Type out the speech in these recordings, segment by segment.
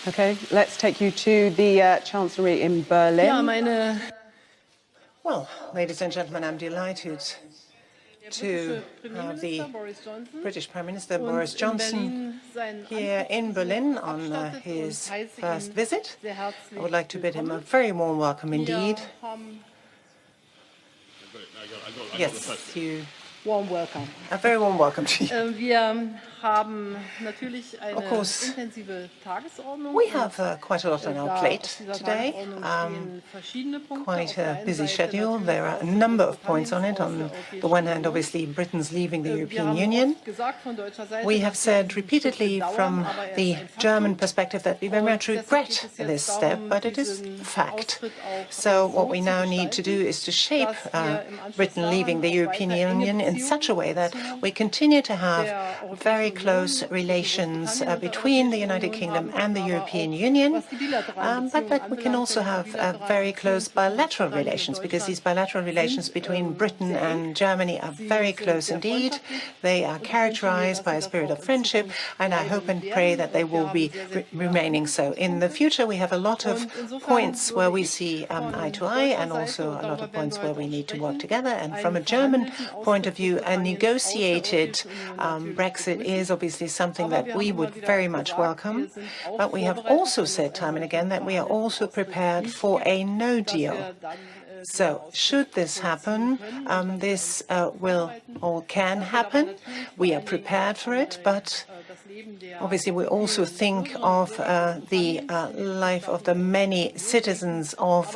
Okay, let's take you to the Chancellery in Berlin. Well, ladies and gentlemen, I'm delighted to have the British Prime Minister Boris Johnson here in Berlin on his first visit. I would like to bid him a very warm welcome indeed. Yes, warm welcome. A very warm welcome to you. Of course, we have quite a lot on our plate today, quite a busy schedule. There are a number of points on it. On the one hand, obviously, Britain's leaving the European Union. We have said repeatedly from the German perspective that we very much regret this step, but it is a fact. So what we now need to do is to shape Britain leaving the European Union in such a way that we continue to have very close relations between the United Kingdom and the European Union, but that we can also have very close bilateral relations, because these bilateral relations between Britain and Germany are very close indeed. They are characterized by a spirit of friendship, and I hope and pray that they will be remaining so. In the future, we have a lot of points where we see eye to eye, and also a lot of points where we need to work together. And from a German point of view, a negotiated Brexit is obviously something that we would very much welcome. But we have also said time and again that we are also prepared for a no deal. So, should this happen, this will or can happen. We are prepared for it, but obviously we also think of the life of the many citizens of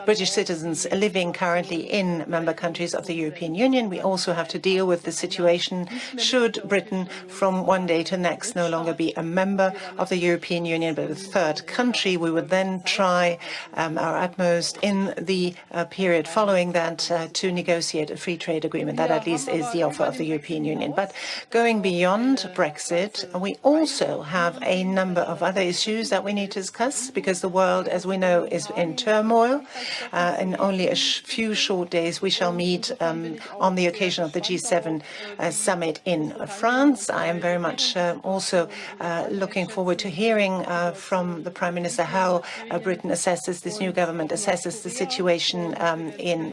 British citizens living currently in member countries of the European Union. We also have to deal with the situation should Britain from one day to the next no longer be a member of the European Union but a third country. We would then try our utmost in the period following that to negotiate a free trade agreement. That at least is the offer of the European Union. But going beyond Brexit, we also have a number of other issues that we need to discuss, because the world, as we know, is in turmoil. In only a few short days, we shall meet on the occasion of the G7 summit in France. I am very much also looking forward to hearing from the Prime Minister how Britain assesses, this new government assesses the situation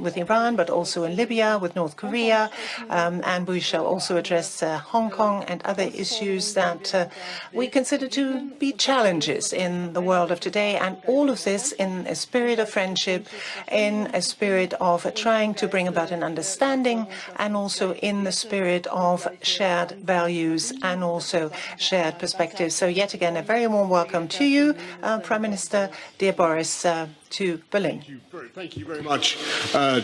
with Iran, but also in Libya, with North Korea, and we shall also address Hong Kong and other issues that we consider to be challenges in the world of today, and all of this in a spirit of friendship, in a spirit of trying to bring about an understanding, and also in the spirit of shared values and also shared perspectives. So yet again, a very warm welcome to you, Prime Minister, dear Boris, to Berlin. Thank you very much,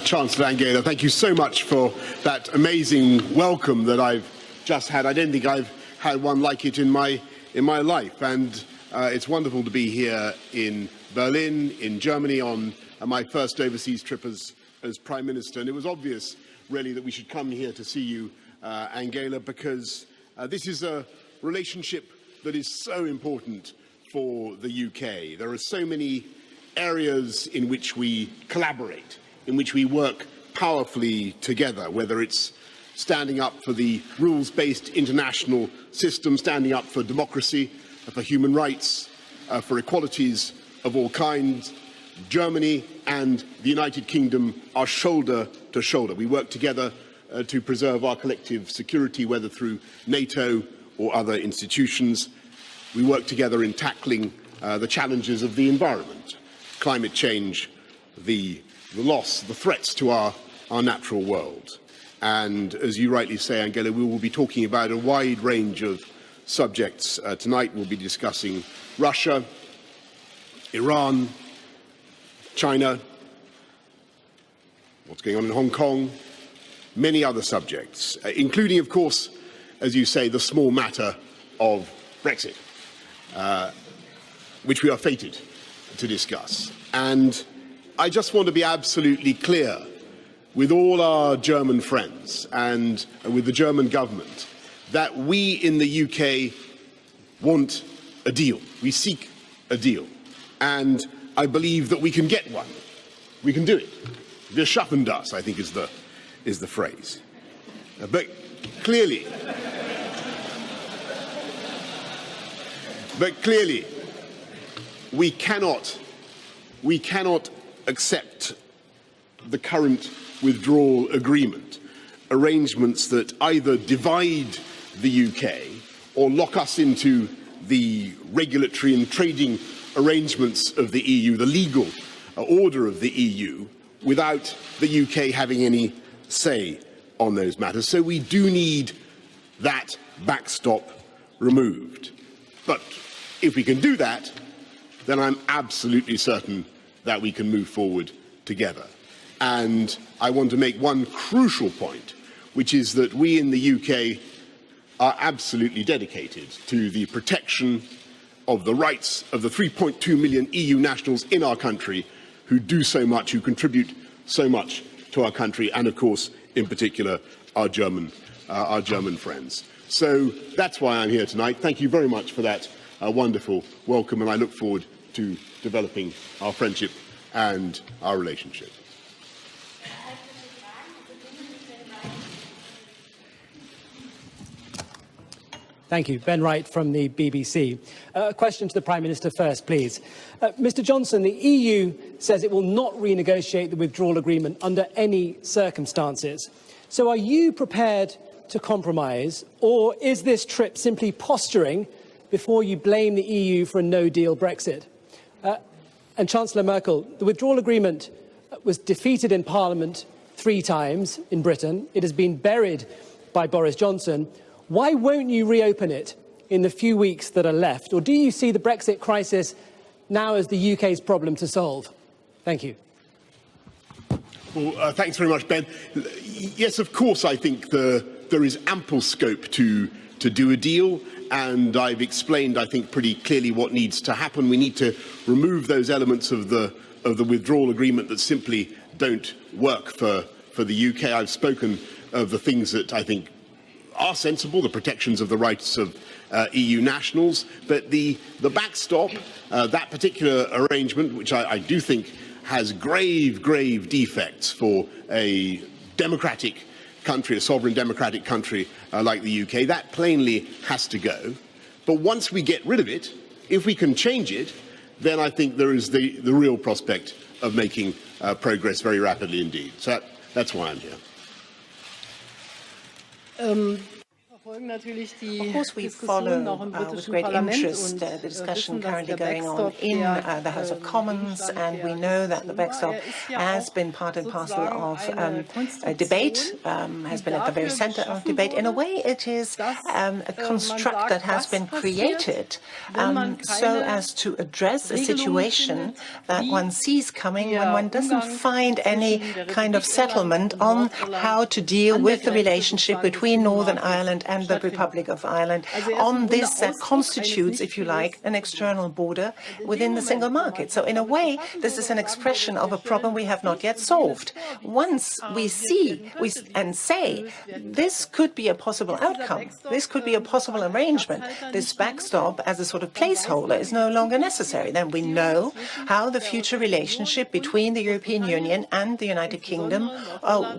Chancellor Angela. Thank you so much for that amazing welcome that I've just had. I don't think I've had one like it in my life, and it's wonderful to be here in Berlin, in Germany, on my first overseas trip as Prime Minister. And it was obvious, really, that we should come here to see you, Angela, because this is a relationship that is so important for the UK. There are so many areas in which we collaborate, in which we work powerfully together, whether it's standing up for the rules-based international system, standing up for democracy, for human rights, for equalities of all kinds. Germany and the United Kingdom are shoulder to shoulder. We work together to preserve our collective security, whether through NATO or other institutions. We work together in tackling the challenges of the environment, climate change, the loss, the threats to our natural world. And as you rightly say, Angela, we will be talking about a wide range of subjects. Tonight we'll be discussing Russia, Iran, China, what's going on in Hong Kong, many other subjects, including, of course, as you say, the small matter of Brexit, which we are fated to discuss. And I just want to be absolutely clear with all our German friends and with the German government that we in the UK want a deal. We seek a deal. And I believe that we can get one. We can do it. Wir schaffen das, I think is the phrase. But clearly, we cannot accept the current withdrawal agreement, arrangements that either divide the UK or lock us into the regulatory and trading arrangements of the EU, the legal order of the EU, without the UK having any say on those matters. So we do need that backstop removed. But if we can do that, then I'm absolutely certain that we can move forward together. And I want to make one crucial point, which is that we in the UK are absolutely dedicated to the protection of the rights of the 3.2 million EU nationals in our country who do so much, who contribute so much to our country, and of course, in particular, our German friends. So that's why I'm here tonight. Thank you very much for that wonderful welcome, and I look forward to developing our friendship and our relationship. Thank you. Ben Wright from the BBC. A question to the Prime Minister first, please. Mr Johnson, the EU says it will not renegotiate the withdrawal agreement under any circumstances. So are you prepared to compromise, or is this trip simply posturing before you blame the EU for a no-deal Brexit? And Chancellor Merkel, the withdrawal agreement was defeated in Parliament 3 times in Britain. It has been buried by Boris Johnson. Why won't you reopen it in the few weeks that are left? Or do you see the Brexit crisis now as the UK's problem to solve? Thank you. Well, thanks very much, Ben. Yes, of course, I think there is ample scope to do a deal, and I've explained, I think, pretty clearly what needs to happen. We need to remove those elements of the withdrawal agreement that simply don't work for the UK. I've spoken of the things that I think are sensible, the protections of the rights of EU nationals, but the backstop, that particular arrangement, which I do think has grave defects for a democratic country, a sovereign democratic country like the UK, that plainly has to go. But once we get rid of it, if we can change it, then I think there is the real prospect of making progress very rapidly indeed. So that's why I'm here. Of course, we follow with great interest the discussion currently going on in the House of Commons, and we know that the backstop has been part and parcel of a debate, has been at the very center of debate. In a way, it is a construct that has been created so as to address a situation that one sees coming when one doesn't find any kind of settlement on how to deal with the relationship between Northern Ireland and the Republic of Ireland on this that constitutes, if you like, an external border within the single market. So in a way, this is an expression of a problem we have not yet solved. Once we see and say, this could be a possible outcome, this could be a possible arrangement, this backstop as a sort of placeholder is no longer necessary, then we know how the future relationship between the European Union and the United Kingdom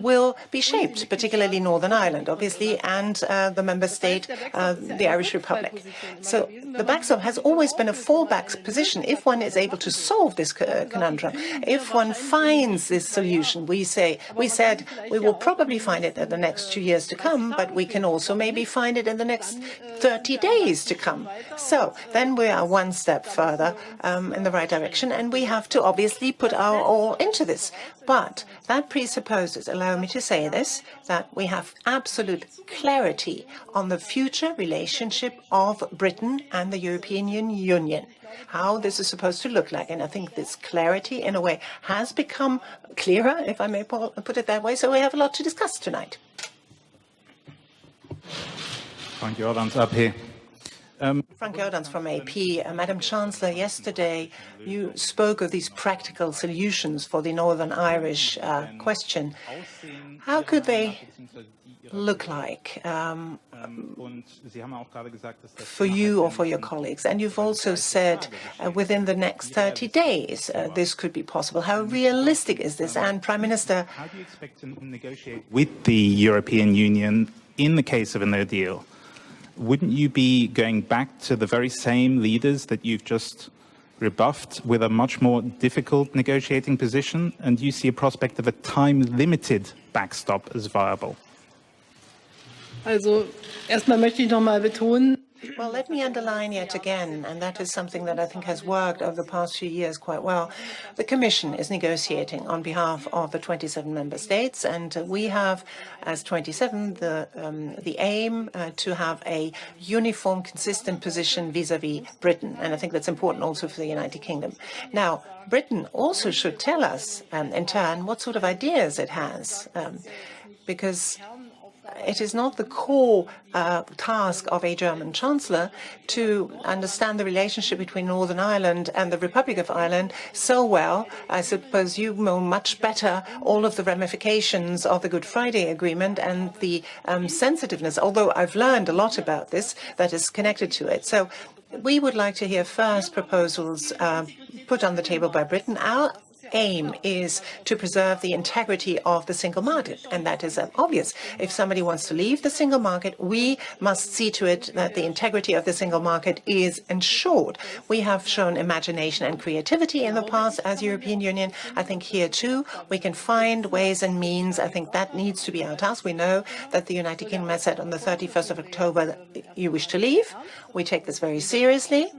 will be shaped, particularly Northern Ireland, obviously, and the member state, the Irish Republic. So the backstop has always been a fallback position if one is able to solve this conundrum. If one finds this solution, we said we will probably find it in the next 2 years to come, but we can also maybe find it in the next 30 days to come. So then we are one step further in the right direction, and we have to obviously put our all into this. But that presupposes, allow me to say this, that we have absolute clarity on the future relationship of Britain and the European Union, how this is supposed to look like. And I think this clarity, in a way, has become clearer, if I may put it that way, so we have a lot to discuss tonight. Frank Jordans, AP. Frank Jordans from AP. Madam Chancellor, yesterday you spoke of these practical solutions for the Northern Irish question. How could they look like for you or for your colleagues? And you've also said within the next 30 days this could be possible. How realistic is this? And Prime Minister, how do you expect to negotiate with the European Union in the case of a no deal? Wouldn't you be going back to the very same leaders that you've just rebuffed with a much more difficult negotiating position? And do you see a prospect of a time-limited backstop as viable? Also, erstmal möchte ich noch mal betonen. Well, let me underline yet again, and that is something that I think has worked over the past few years quite well. The Commission is negotiating on behalf of the 27 member states, and we have, as 27, the aim to have a uniform, consistent position vis-à-vis Britain, and I think that's important also for the United Kingdom. Now, Britain also should tell us, in turn, what sort of ideas it has, because it is not the core task of a German chancellor to understand the relationship between Northern Ireland and the Republic of Ireland so well. I suppose you know much better all of the ramifications of the Good Friday Agreement and the sensitiveness, although I've learned a lot about this that is connected to it. So we would like to hear first proposals put on the table by Britain. Our aim is to preserve the integrity of the single market, and that is obvious. If somebody wants to leave the single market, we must see to it that the integrity of the single market is ensured. We have shown imagination and creativity in the past as European Union. I think here too we can find ways and means. I think that needs to be our task. We know that the United Kingdom has said on the 31st of October that you wish to leave. We take this very seriously.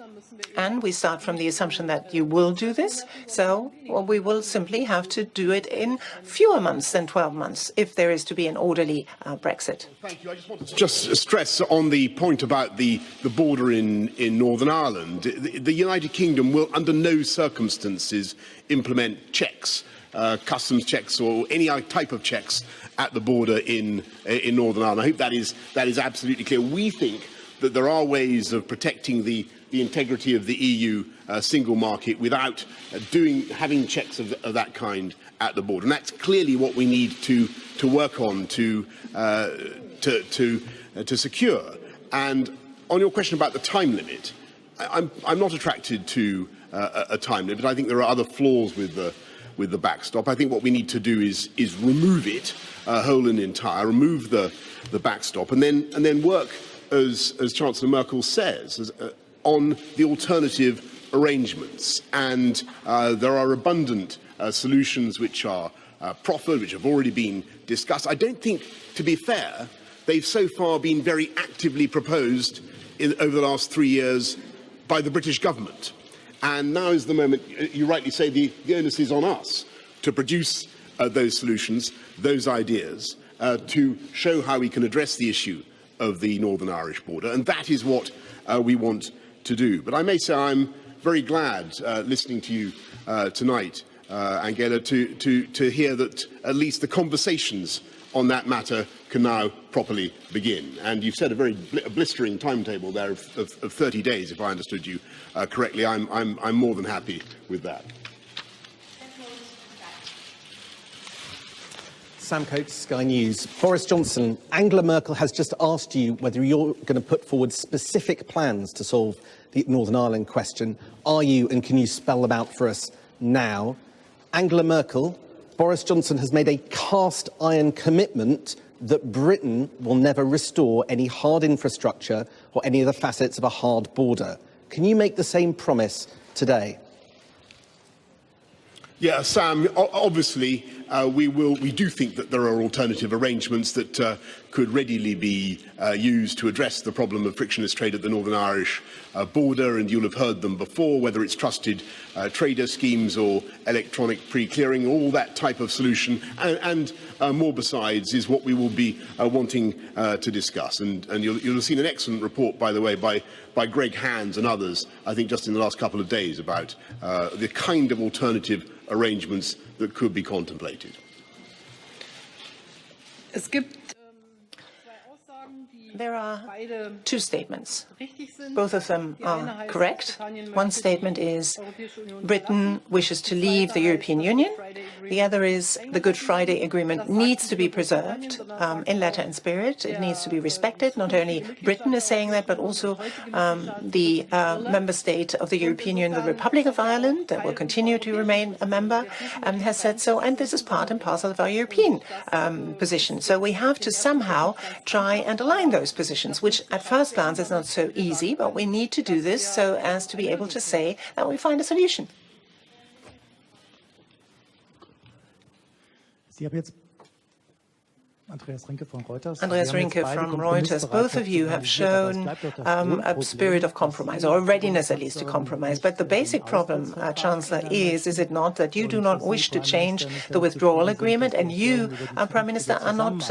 And we start from the assumption that you will do this. So we will simply have to do it in fewer months than 12 months if there is to be an orderly Brexit. Thank you. I just want to stress on the point about the border in Northern Ireland. The United Kingdom will under no circumstances implement checks, customs checks or any other type of checks at the border in Northern Ireland. I hope that is absolutely clear. We think that there are ways of protecting the integrity of the EU single market without having checks of that kind at the border. And that's clearly what we need to work on to secure. And on your question about the time limit, I'm not attracted to a time limit. I think there are other flaws with the backstop. I think what we need to do is remove it whole and entire, remove the backstop, and then work, as Chancellor Merkel says, on the alternative arrangements. And there are abundant solutions which are proffered, which have already been discussed. I don't think, to be fair, they've so far been very actively proposed over the last 3 years by the British government. And now is the moment, you rightly say, the onus is on us to produce those solutions, those ideas, to show how we can address the issue of the Northern Irish border. And that is what we want to do. But I may say I'm very glad, listening to you tonight, Angela, to hear that at least the conversations on that matter can now properly begin. And you've set a very blistering timetable there of 30 days, if I understood you correctly. I'm more than happy with that. Sam Coates, Sky News. Boris Johnson, Angela Merkel has just asked you whether you're going to put forward specific plans to solve the Northern Ireland question. Are you, and can you spell them out for us now? Angela Merkel, Boris Johnson has made a cast iron commitment that Britain will never restore any hard infrastructure or any of the facets of a hard border. Can you make the same promise today? Yeah, Sam, obviously we do think that there are alternative arrangements that could readily be used to address the problem of frictionless trade at the Northern Irish border, and you'll have heard them before, whether it's trusted trader schemes or electronic pre-clearing. All that type of solution and more besides is what we will be wanting to discuss. And you'll have seen an excellent report, by the way, by Greg Hands and others, I think just in the last couple of days, about the kind of alternative arrangements that could be contemplated. There are two statements. Both of them are correct. One statement is Britain wishes to leave the European Union. The other is the Good Friday Agreement needs to be preserved in letter and spirit. It needs to be respected. Not only Britain is saying that, but also the member state of the European Union, the Republic of Ireland, that will continue to remain a member, has said so. And this is part and parcel of our European position. So we have to somehow try and align those those positions, which at first glance is not so easy, but we need to do this so as to be able to say that we find a solution. Andreas Rinke from Reuters. Both of you have shown a spirit of compromise, or a readiness at least to compromise. But the basic problem, Chancellor, is it not that you do not wish to change the withdrawal agreement, and you, Prime Minister, are not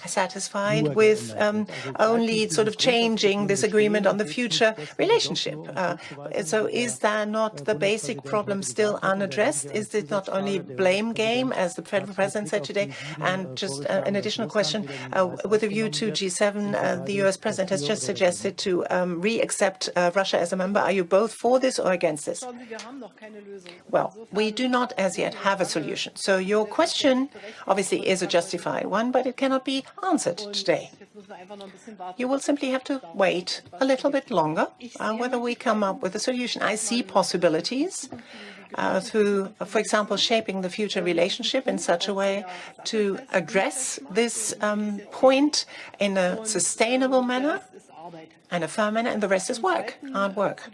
satisfied with only sort of changing this agreement on the future relationship. So is there not the basic problem still unaddressed? Is it not only blame game, as the Federal President said today? And just an additional question, with a view to G7, the US President has just suggested to re-accept Russia as a member. Are you both for this or against this? Well, we do not as yet have a solution. So your question obviously is a justified one, but it cannot be answered today. You will simply have to wait a little bit longer whether we come up with a solution. I see possibilities through, for example, shaping the future relationship in such a way to address this point in a sustainable manner and a firm manner, and the rest is work, hard work.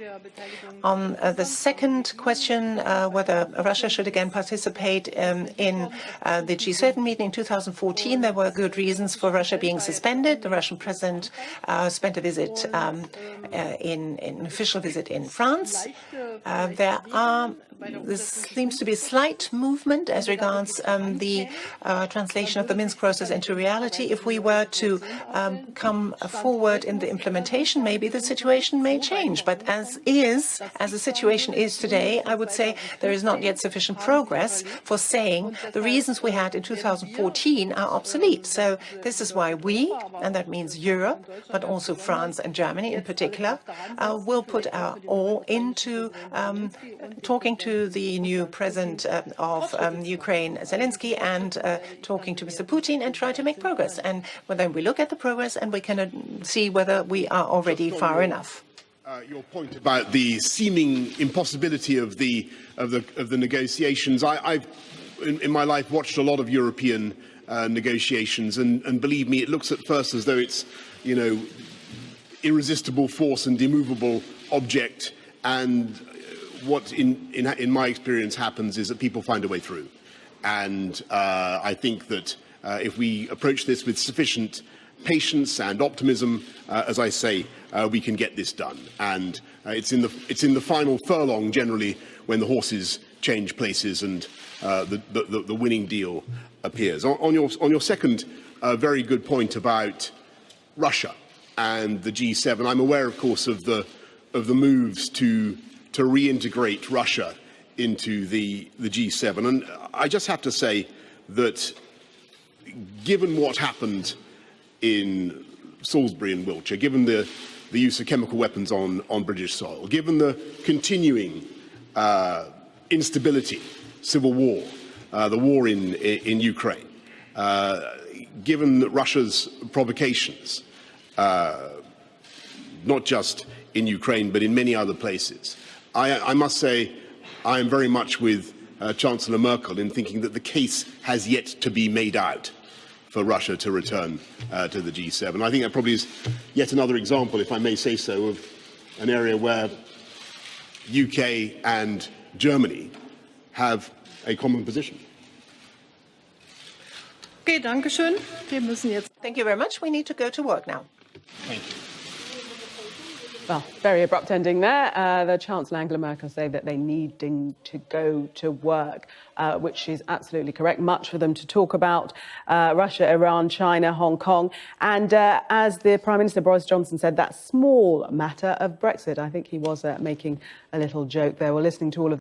On the second question, whether Russia should again participate in the G7 meeting in 2014, there were good reasons for Russia being suspended. The Russian president spent a visit, an official visit in France. There seems to be a slight movement as regards the translation of the Minsk process into reality. If we were to come forward in the implementation, maybe the situation may change. But as the situation is today, I would say there is not yet sufficient progress for saying the reasons we had in 2014 are obsolete. So this is why we, and that means Europe, but also France and Germany in particular, will put our all into talking to the new president of Ukraine, Zelensky, and talking to Mr. Putin and try to make progress. And then we look at the progress and we can see whether we are already far enough. Your point about the seeming impossibility of the negotiations. I've in my life watched a lot of European negotiations, and believe me, it looks at first as though it's, you know, irresistible force and immovable object, and what in my experience happens is that people find a way through. And I think that if we approach this with sufficient patience and optimism, as I say, we can get this done. And it's in the final furlong generally when the horses change places and the winning deal appears. On your second very good point about Russia and the G7, I'm aware, of course, of the moves to reintegrate Russia into the G7. And I just have to say that given what happened in Salisbury and Wiltshire, given the use of chemical weapons on British soil, given the continuing instability, civil war, the war in Ukraine, given Russia's provocations, not just in Ukraine but in many other places, I must say I am very much with Chancellor Merkel in thinking that the case has yet to be made out for Russia to return to the G7. I think that probably is yet another example, if I may say so, of an area where UK and Germany have a common position. Okay, danke schön. Wir müssen jetzt. Thank you very much. We need to go to work now. Thank you. Well, very abrupt ending there. The Chancellor Angela Merkel say that they needing to go to work, which is absolutely correct. Much for them to talk about: Russia, Iran, China, Hong Kong, and as the Prime Minister Boris Johnson said, that small matter of Brexit. I think he was making a little joke there. We're listening to all of